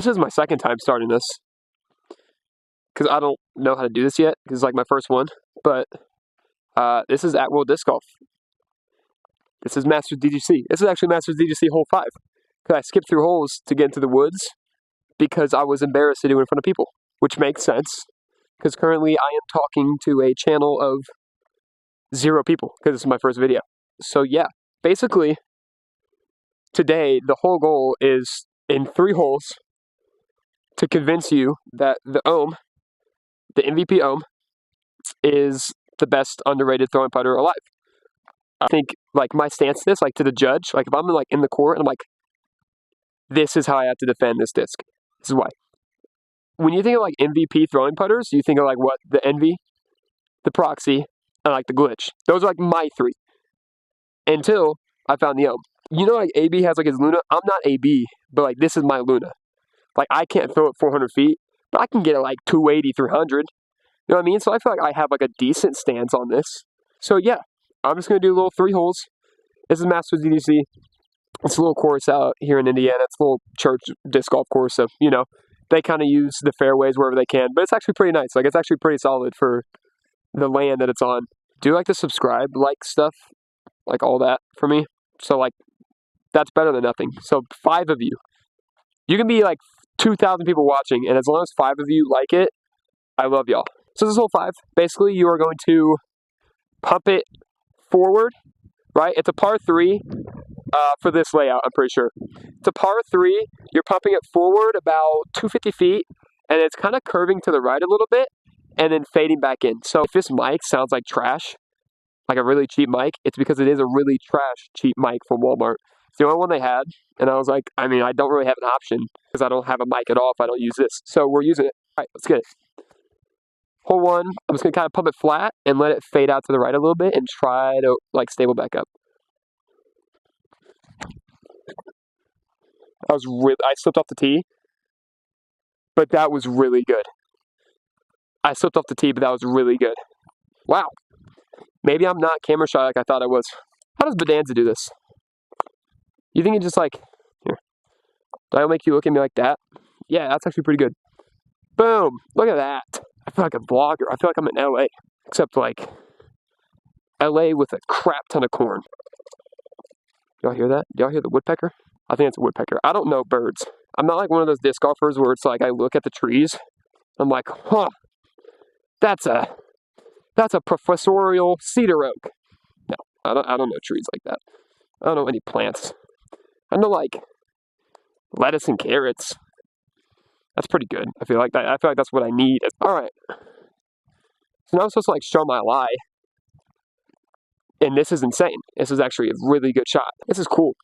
This is my second time starting this. Because I don't know how to do this yet. Because it's like my first one. But this is at World Disc Golf. This is Masters DGC. This is actually Masters DGC hole 5. Because I skipped through holes to get into the woods. Because I was embarrassed to do it in front of people. Which makes sense. Because currently I am talking to a channel of 0 people. Because this is my first video. So yeah. Basically, today the whole goal is in 3 holes to convince you that the OHM, the MVP OHM, is the best underrated throwing putter alive. I think, like, my stance to this, like, to the judge, like, if I'm, like, in the court, and I'm like, this is how I have to defend this disc. This is why. When you think of, like, MVP throwing putters, you think of, like, what? The Envy, the Proxy, and, like, the Glitch. Those are, like, my 3. Until I found the OHM. You know, like, AB has, like, his Luna? I'm not AB, but, like, this is my Luna. Like, I can't throw it 400 feet, but I can get it, like, 280, 300. You know what I mean? So I feel like I have, like, a decent stance on this. So, yeah. I'm just going to do a little 3 holes. This is Masters DGC. It's a little course out here in Indiana. It's a little church disc golf course. So, you know, they kind of use the fairways wherever they can. But it's actually pretty nice. Like, it's actually pretty solid for the land that it's on. Do like to subscribe, like stuff, like all that for me. So, like, that's better than nothing. So, 5 of you. You can be, like, 2,000 people watching. And as long as 5 of you like it, I love y'all. So, this is hole 5. Basically, you are going to pump it forward, right? It's a par 3 for this layout, I'm pretty sure. It's a par 3. You're pumping it forward about 250 feet, and it's kind of curving to the right a little bit, and then fading back in. So if this mic sounds like trash, like a really cheap mic, it's because it is a really trash cheap mic from Walmart. It's the only one they had, and I was like, I mean, I don't really have an option because I don't have a mic at all if I don't use this. So we're using it. All right, let's get it. Hole 1, I'm just going to kind of pump it flat and let it fade out to the right a little bit and try to, like, stable back up. I slipped off the tee, but that was really good. I slipped off the tee, but that was really good. Wow. Maybe I'm not camera shy like I thought I was. How does Bedanza do this? You think it just, like, here. Do I make you look at me like that? Yeah, that's actually pretty good. Boom. Look at that. I feel like a vlogger. I feel like I'm in LA. Except, like, LA with a crap ton of corn. Y'all hear that? Y'all hear the woodpecker? I think it's a woodpecker. I don't know birds. I'm not like one of those disc golfers where it's like I look at the trees. I'm like, huh, that's a professorial cedar oak. No, I don't know trees like that. I don't know any plants. I know, like, lettuce and carrots. That's pretty good. I feel like that's what I need. All right. So now I'm supposed to, like, show my lie. And this is insane. This is actually a really good shot. This is cool.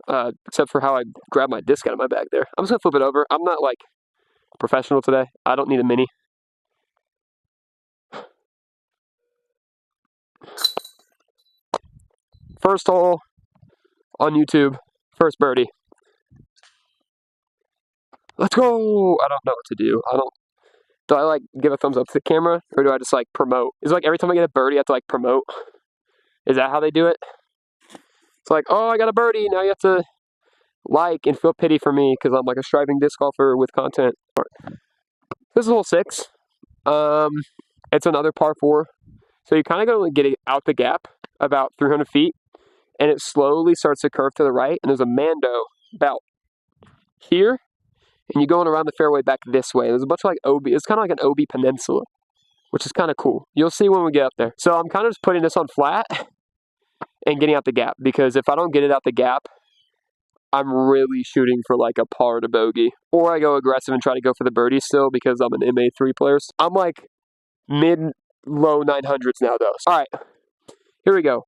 Except for how I grabbed my disc out of my bag there. I'm just going to flip it over. I'm not, like, professional today. I don't need a mini. First hole on YouTube. First birdie. Let's go! I don't know what to do. Do I, like, give a thumbs up to the camera? Or do I just, like, promote? Is it like every time I get a birdie, I have to, like, promote? Is that how they do it? It's like, oh, I got a birdie. Now you have to like and feel pity for me because I'm, like, a striving disc golfer with content. This is hole 6. It's another par 4. So you kind of got to get it out the gap about 300 feet. And it slowly starts to curve to the right. And there's a Mando about here. And you're going around the fairway back this way. There's a bunch of, like, OB. It's kind of like an OB peninsula, which is kind of cool. You'll see when we get up there. So I'm kind of just putting this on flat and getting out the gap. Because if I don't get it out the gap, I'm really shooting for, like, a par to bogey. Or I go aggressive and try to go for the birdie still because I'm an MA3 player. I'm, like, mid-low 900s now, though. All right. Here we go.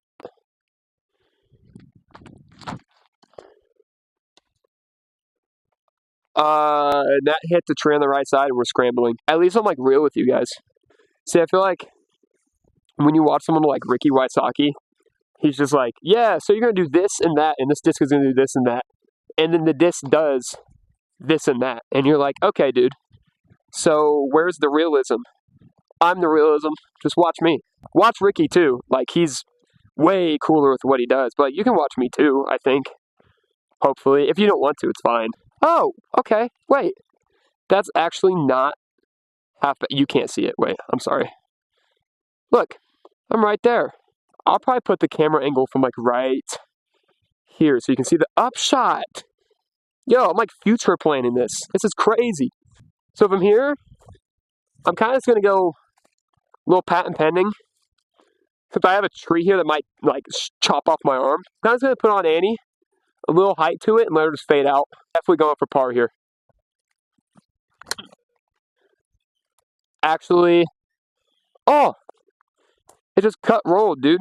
That hit the tree on the right side and we're scrambling. At least I'm, like, real with you guys. See, I feel like when you watch someone like Ricky Wysocki, he's just like, yeah, so you're going to do this and that, and this disc is going to do this and that. And then the disc does this and that. And you're like, okay, dude. So where's the realism? I'm the realism. Just watch me. Watch Ricky, too. Like, he's way cooler with what he does. But you can watch me, too, I think. Hopefully. If you don't want to, it's fine. Oh, okay. Wait. That's actually not half bad. You can't see it. Wait, I'm sorry. Look, I'm right there. I'll probably put the camera angle from like right here so you can see the upshot. Yo, I'm like future planning this. This is crazy. So from here, I'm kind of just going to go a little patent pending. Since I have a tree here that might like chop off my arm, I'm just going to put on Annie, a little height to it, and let her just fade out. Definitely going for par here. Actually, oh, it just cut rolled, dude.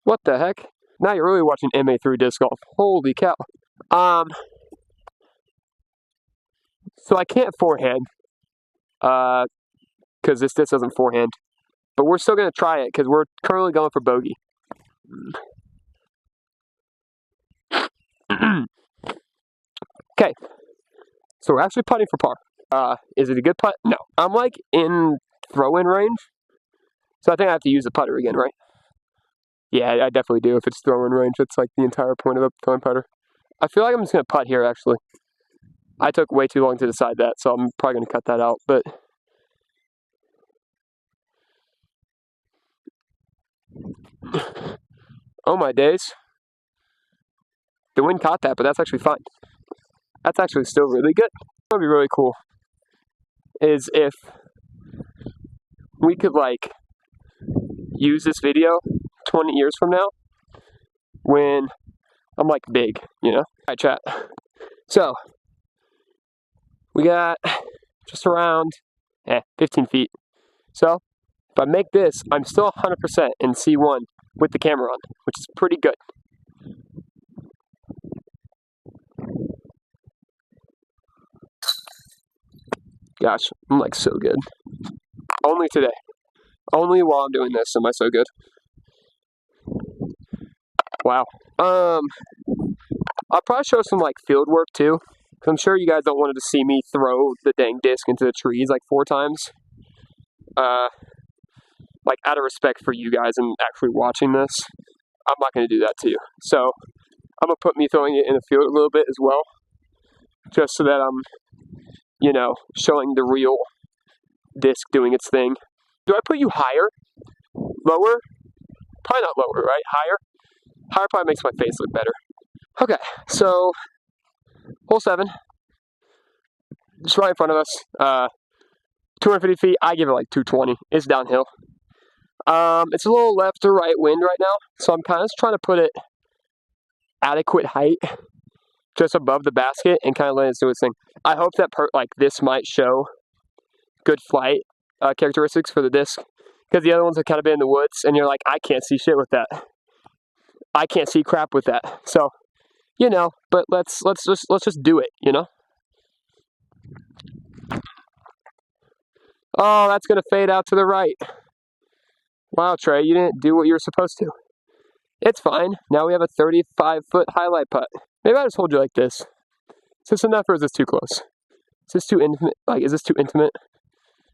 What the heck? Now you're really watching MA3 disc golf. Holy cow. So I can't forehand, because this disc doesn't forehand. But we're still going to try it, because we're currently going for bogey. Okay. So we're actually putting for par. Is it a good putt? No. I'm like in throw-in range. So I think I have to use the putter again, right? Yeah, I definitely do. If it's throw-in range, it's like the entire point of a throwing putter. I feel like I'm just going to putt here, actually. I took way too long to decide that, so I'm probably going to cut that out. But oh my days. The wind caught that, but that's actually fine. That's actually still really good. What would be really cool is if we could like use this video 20 years from now when I'm like big, you know? Alright, chat. So we got just around 15 feet. So if I make this, I'm still 100% in C1 with the camera on, which is pretty good. Gosh, I'm like so good. Only today. Only while I'm doing this am I so good. Wow. I'll probably show some like field work too. Cause I'm sure you guys don't want to see me throw the dang disc into the trees like 4 times. Like out of respect for you guys and actually watching this, I'm not going to do that to you. So I'm going to put me throwing it in the field a little bit as well. Just so that I'm, you know, showing the real disc doing its thing. Do I put you higher? Lower? Probably not lower, right? Higher? Higher probably makes my face look better. Okay, so hole 7. Just right in front of us. 250 feet. I give it like 220. It's downhill. It's a little left or right wind right now, so I'm kind of just trying to put it adequate height just above the basket and kind of let it do its thing. I hope that like this might show good flight characteristics for the disc, because the other ones have kind of been in the woods, and you're like, I can't see shit with that. I can't see crap with that. So, you know, but let's just do it, you know. Oh, that's gonna fade out to the right. Wow, Trey, you didn't do what you were supposed to. It's fine. Now we have a 35-foot highlight putt. Maybe I just hold you like this. Is this enough or is this too close? Is this too intimate? Like, is this too intimate?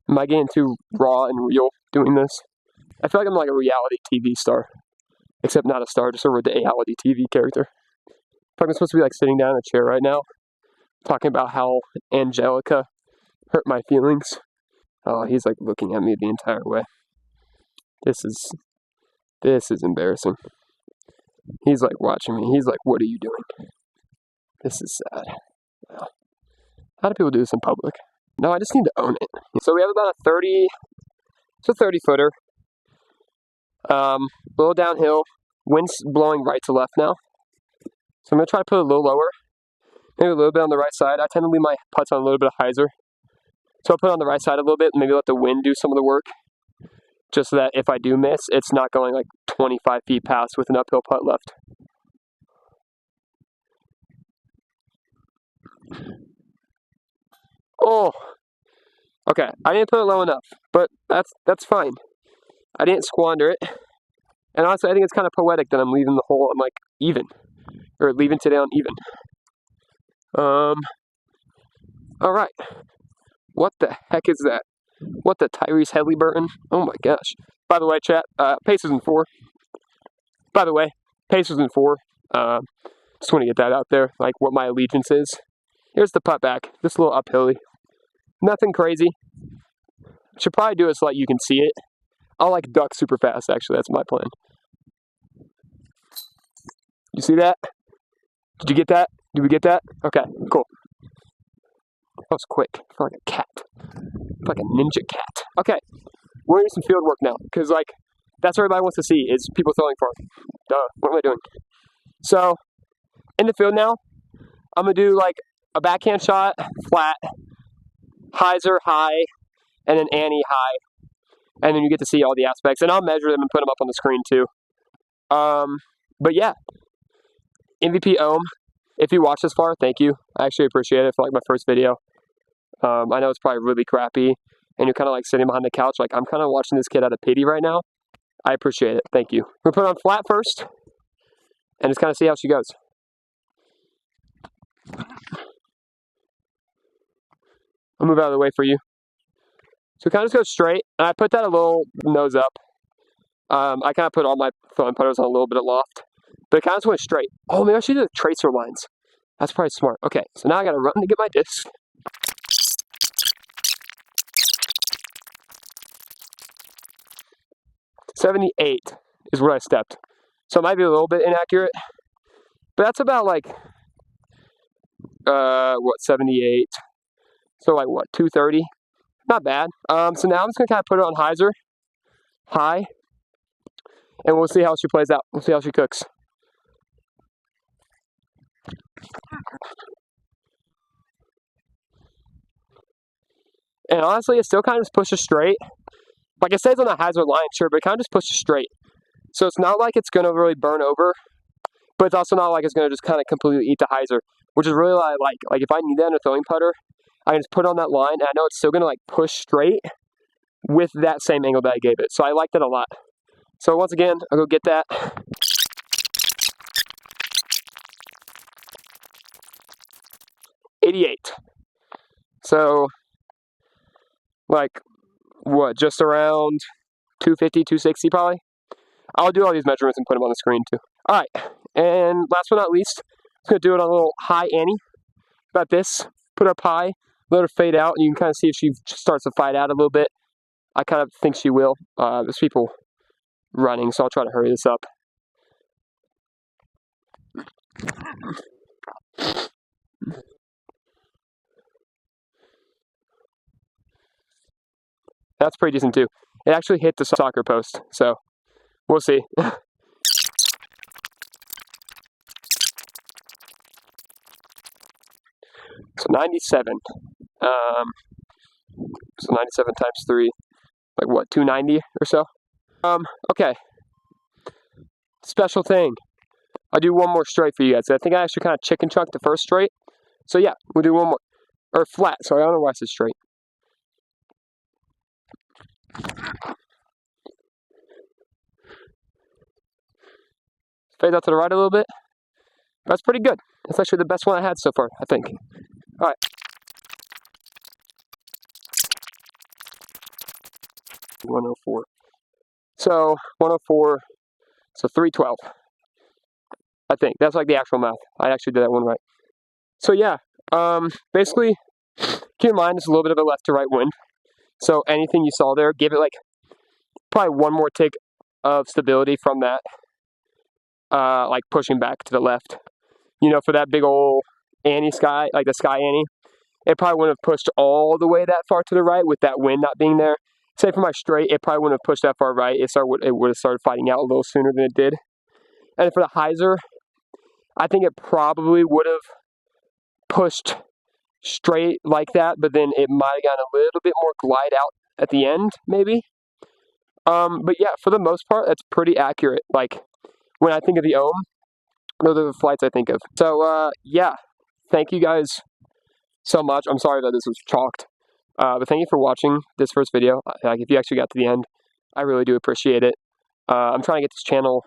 Am I getting too raw and real doing this? I feel like I'm like a reality TV star. Except not a star, just a reality TV character. I'm supposed to be like sitting down in a chair right now, talking about how Angelica hurt my feelings. Oh, he's like looking at me the entire way. This is embarrassing. He's like watching me. He's like, what are you doing? This is sad. Wow. How do people do this in public? No, I just need to own it. So we have about a 30, it's a 30-footer. A little downhill. Wind's blowing right to left now. So I'm going to try to put it a little lower. Maybe a little bit on the right side. I tend to leave my putts on a little bit of hyzer. So I'll put it on the right side a little bit, maybe let the wind do some of the work. Just so that if I do miss, it's not going like 25 feet past with an uphill putt left. Oh, okay. I didn't put it low enough, but that's fine. I didn't squander it. And honestly, I think it's kind of poetic that I'm leaving the hole on like even, or leaving today on even. All right. What the heck is that? What the Tyrese Headley-Burton? Oh my gosh. By the way, chat, Pacers in 4. By the way, Pacers in 4. Just want to get that out there, like what my allegiance is. Here's the putt back. Just a little uphilly. Nothing crazy. Should probably do it so like you can see it. I'll like duck super fast, actually. That's my plan. You see that? Did you get that? Did we get that? Okay, cool. That was quick. I feel like a cat. I feel like a ninja cat. Okay, we're gonna do some field work now, because like that's what everybody wants to see is people throwing far. Duh, what am I doing? So, in the field now, I'm gonna do like a backhand shot, flat, hyzer high, and then Annie high. And then you get to see all the aspects. And I'll measure them and put them up on the screen too. But yeah, MVP Ohm, if you watch this far, thank you. I actually appreciate it for like my first video. I know it's probably really crappy, and you're kind of like sitting behind the couch like, I'm kind of watching this kid out of pity right now. I appreciate it. Thank you. We're going to put it on flat first, and just kind of see how she goes. I'll move out of the way for you. So kind of just go straight, and I put that a little nose up. I kind of put all my throwing putters on a little bit of loft, but it kind of just went straight. Oh, maybe I should do the tracer lines. That's probably smart. Okay, so now I got to run to get my disc. .78 is where I stepped. So it might be a little bit inaccurate, but that's about like, 78. So like what, 230? Not bad. So now I'm just gonna kind of put it on hyzer, high, and we'll see how she plays out. We'll see how she cooks. And honestly, it still kind of just pushes straight. Like it says on the hyzer line, sure, but it kind of just pushes straight. So it's not like it's gonna really burn over, but it's also not like it's gonna just kind of completely eat the hyzer, which is really what I like. Like if I need that in a throwing putter, I can just put it on that line, and I know it's still gonna like push straight with that same angle that I gave it. So I like that a lot. So once again, I'll go get that. .88. So like what, just around 250, 260 probably. I'll do all these measurements and put them on the screen too. All right, and last but not least, I'm gonna do it on a little high Annie. About this, put her up high, let her fade out, and you can kind of see if she starts to fight out a little bit. I kind of think she will. There's people running, so I'll try to hurry this up. That's pretty decent too. It actually hit the soccer post, so we'll see. So 97. So 97 times 3, like what, 290 or so? Okay. Special thing. I'll do one more straight for you guys. I think I actually kind of chicken chunked the first straight. So yeah, we'll do one more. Or flat, sorry, I don't know why I said straight. Fade out to the right a little bit. That's pretty good. That's actually the best one I had so far, I think. All right. 104. So 104. So 312. I think that's like the actual math. I actually did that one right. So yeah, basically, keep in mind it's a little bit of a left to right wind. So anything you saw there, give it like probably one more tick of stability from that, like pushing back to the left. You know, for that big old Annie sky, like the sky Annie, it probably wouldn't have pushed all the way that far to the right with that wind not being there. Say for my straight, it probably wouldn't have pushed that far right. It would have started fighting out a little sooner than it did. And for the hyzer, I think it probably would have pushed straight like that, but then it might have gotten a little bit more glide out at the end, maybe. But yeah, for the most part, that's pretty accurate. Like, when I think of the Ohm, those are the flights I think of. So, yeah, thank you guys so much. I'm sorry that this was chalked. But thank you for watching this first video. Like, if you actually got to the end, I really do appreciate it. I'm trying to get this channel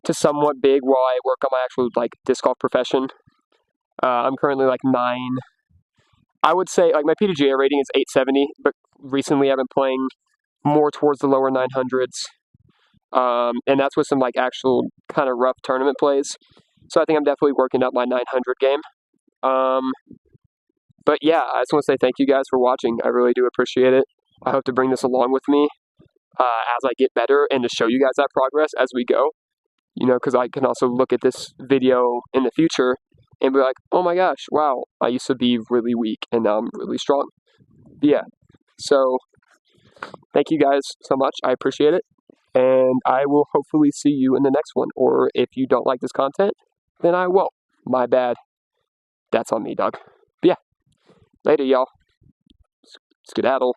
to somewhat big while I work on my actual, like, disc golf profession. I'm currently, like, 9. I would say, like, my PDGA rating is 870, but recently I've been playing more towards the lower 900s. And that's with some, like, actual kind of rough tournament plays. So I think I'm definitely working up my 900 game. But yeah, I just want to say thank you guys for watching. I really do appreciate it. I hope to bring this along with me as I get better and to show you guys that progress as we go. You know, because I can also look at this video in the future and be like, oh my gosh, wow, I used to be really weak and now I'm really strong. Yeah, so thank you guys so much. I appreciate it. And I will hopefully see you in the next one. Or if you don't like this content, then I won't. My bad. That's on me, dog. But yeah, later, y'all. Skedaddle.